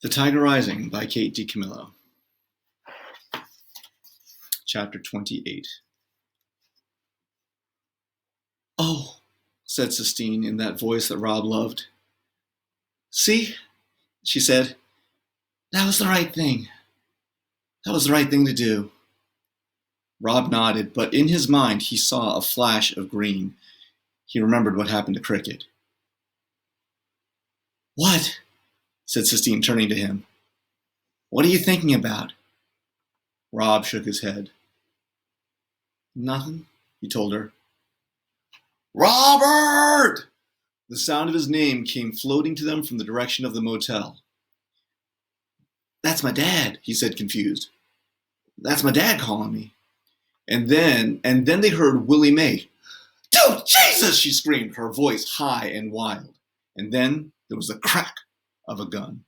The Tiger Rising by Kate DiCamillo. Chapter 28. "Oh," said Sistine in that voice that Rob loved. "See," she said, "that was the right thing. That was the right thing to do." Rob nodded, but in his mind he saw a flash of green. He remembered what happened to Cricket. "What?" said Sistine, turning to him. "What are you thinking about?" Rob shook his head. "Nothing," he told her. "Robert!" The sound of his name came floating to them from the direction of the motel. "That's my dad," he said, confused. "That's my dad calling me." And then they heard Willie May. "Dude, Jesus!" she screamed, her voice high and wild. And then there was the crack of a gun.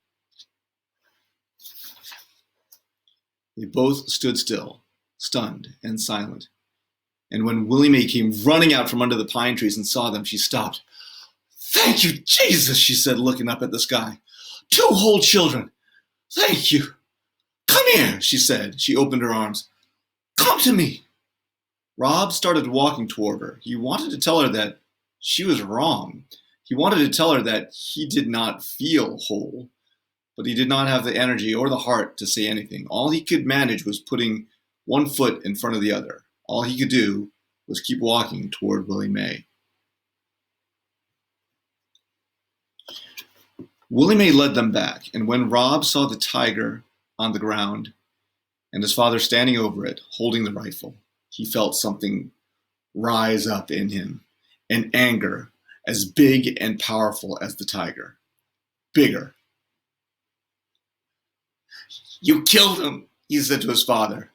They both stood still, stunned and silent. And when Willie May came running out from under the pine trees and saw them, she stopped. "Thank you, Jesus," she said, looking up at the sky. "Two whole children. Thank you. Come here," she said. She opened her arms. "Come to me." Rob started walking toward her. He wanted to tell her that she was wrong. He wanted to tell her that he did not feel whole, but he did not have the energy or the heart to say anything. All he could manage was putting one foot in front of the other. All he could do was keep walking toward Willie May. Willie May led them back, and when Rob saw the tiger on the ground and his father standing over it, holding the rifle, he felt something rise up in him, an anger as big and powerful as the tiger. Bigger. "You killed him," he said to his father.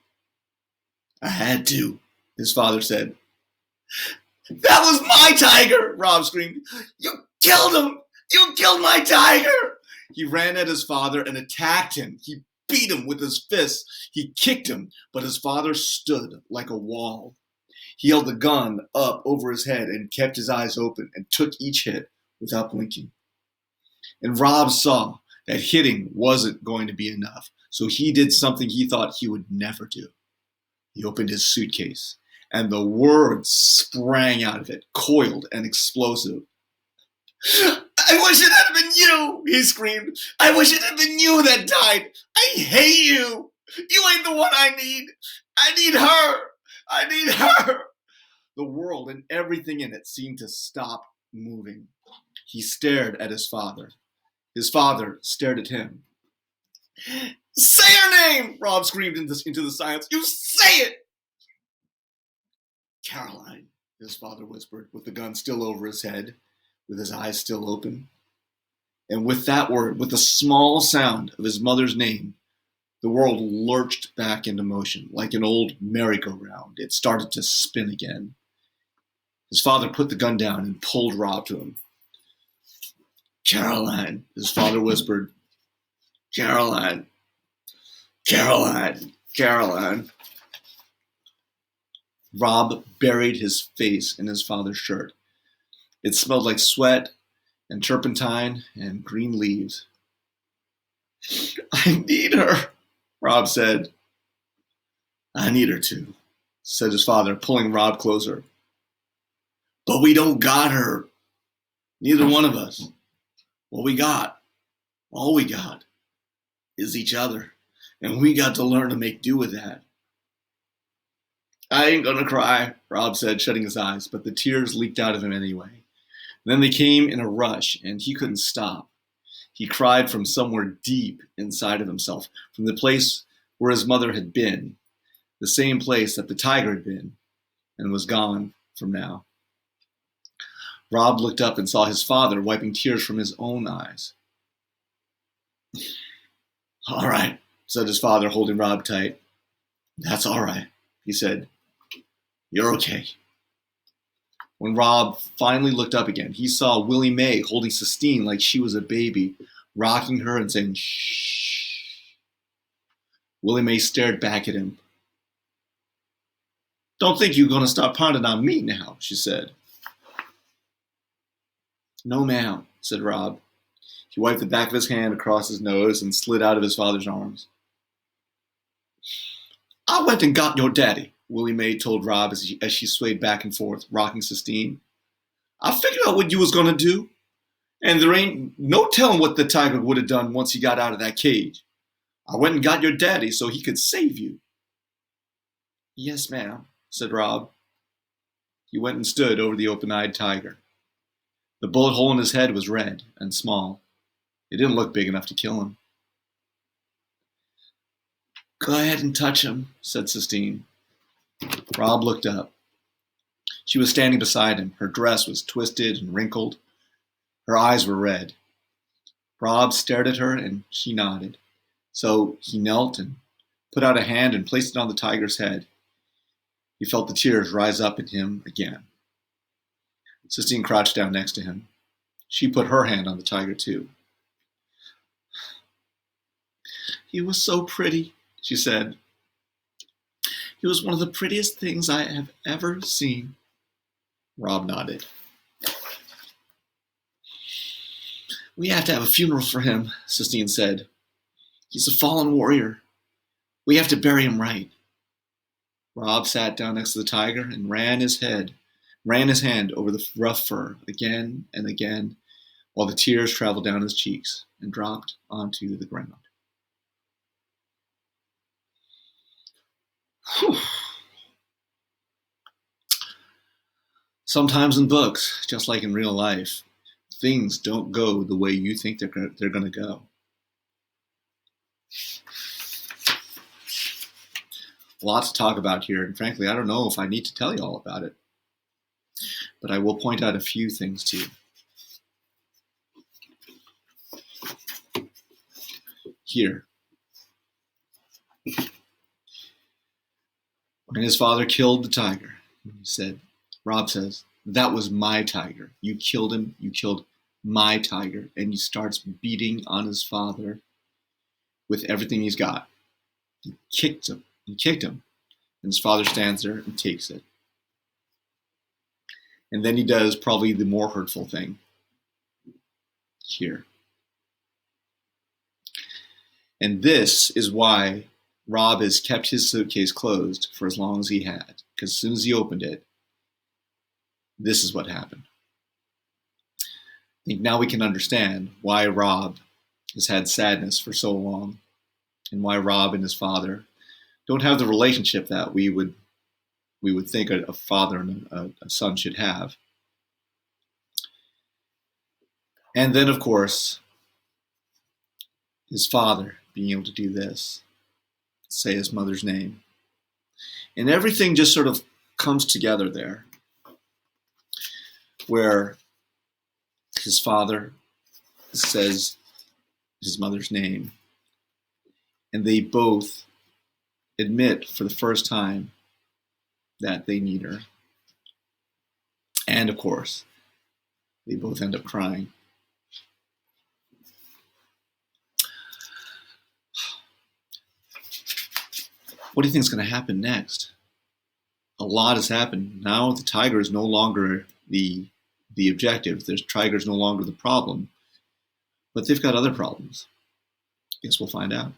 "I had to," his father said. "That was my tiger," Rob screamed. "You killed him! You killed my tiger!" He ran at his father and attacked him. He beat him with his fists. He kicked him, but his father stood like a wall. He held the gun up over his head and kept his eyes open and took each hit without blinking. And Rob saw that hitting wasn't going to be enough, so he did something he thought he would never do. He opened his suitcase, and the words sprang out of it, coiled and explosive. "I wish it had been you," he screamed. "I wish it had been you that died. I hate you. You ain't the one I need. I need her. I need her." The world and everything in it seemed to stop moving. He stared at his father. His father stared at him. "Say her name!" Rob screamed into the silence. "You say it!" "Caroline," his father whispered, with the gun still over his head, with his eyes still open. And with that word, with the small sound of his mother's name, the world lurched back into motion, like an old merry-go-round. It started to spin again. His father put the gun down and pulled Rob to him. "Caroline," his father whispered. "Caroline. Caroline. Caroline." Rob buried his face in his father's shirt. It smelled like sweat and turpentine and green leaves. "I need her," Rob said. "I need her too," said his father, pulling Rob closer. "But we don't got her. Neither one of us. What we got, all we got, is each other. And we got to learn to make do with that." "I ain't gonna cry," Rob said, shutting his eyes, but the tears leaked out of him anyway. Then they came in a rush, and he couldn't stop. He cried from somewhere deep inside of himself, from the place where his mother had been, the same place that the tiger had been, and was gone from now. Rob looked up and saw his father wiping tears from his own eyes. "All right," said his father, holding Rob tight. "That's all right," he said. "You're okay." When Rob finally looked up again, he saw Willie May holding Sistine like she was a baby, rocking her and saying, "Shh." Willie May stared back at him. "Don't think you're going to start pounding on me now," she said. "No, ma'am," said Rob. He wiped the back of his hand across his nose and slid out of his father's arms. I went and got your daddy, Willie May told Rob as she swayed back and forth, rocking Sistine. I figured out what you was gonna do, and there ain't no telling what the tiger would have done once he got out of that cage. I went and got your daddy so he could save you. Yes, ma'am, said Rob. He went and stood over the open-eyed tiger. The bullet hole in his head was red and small. It didn't look big enough to kill him. Go ahead and touch him, said Sistine. Rob looked up. She was standing beside him. Her dress was twisted and wrinkled. Her eyes were red. Rob stared at her and she nodded. So he knelt and put out a hand and placed it on the tiger's head. He felt the tears rise up in him again. Sistine crouched down next to him. She put her hand on the tiger too. He was so pretty, she said. He was one of the prettiest things I have ever seen. Rob nodded. We have to have a funeral for him, Sistine said. He's a fallen warrior. We have to bury him right. Rob sat down next to the tiger and ran his hand over the rough fur again and again, while the tears traveled down his cheeks and dropped onto the ground. Whew. Sometimes in books, just like in real life, things don't go the way you think they're going to go. Lots to talk about here, and frankly, I don't know if I need to tell you all about it. But I will point out a few things to you. Here. When his father killed the tiger, Rob says, that was my tiger. You killed him. You killed my tiger. And he starts beating on his father with everything he's got. He kicked him. And his father stands there and takes it. And then he does probably the more hurtful thing. Here. And this is why Rob has kept his suitcase closed for as long as he had. Because as soon as he opened it, this is what happened. I think now we can understand why Rob has had sadness for so long, and why Rob and his father don't have the relationship that we would think a father and a son should have. And then, of course, his father being able to do this, say his mother's name. And everything just sort of comes together there, where his father says his mother's name, and they both admit for the first time that they need her. And of course, they both end up crying. What do you think is going to happen next? A lot has happened. Now the tiger is no longer the objective. The tiger is no longer the problem. But they've got other problems. Guess we'll find out.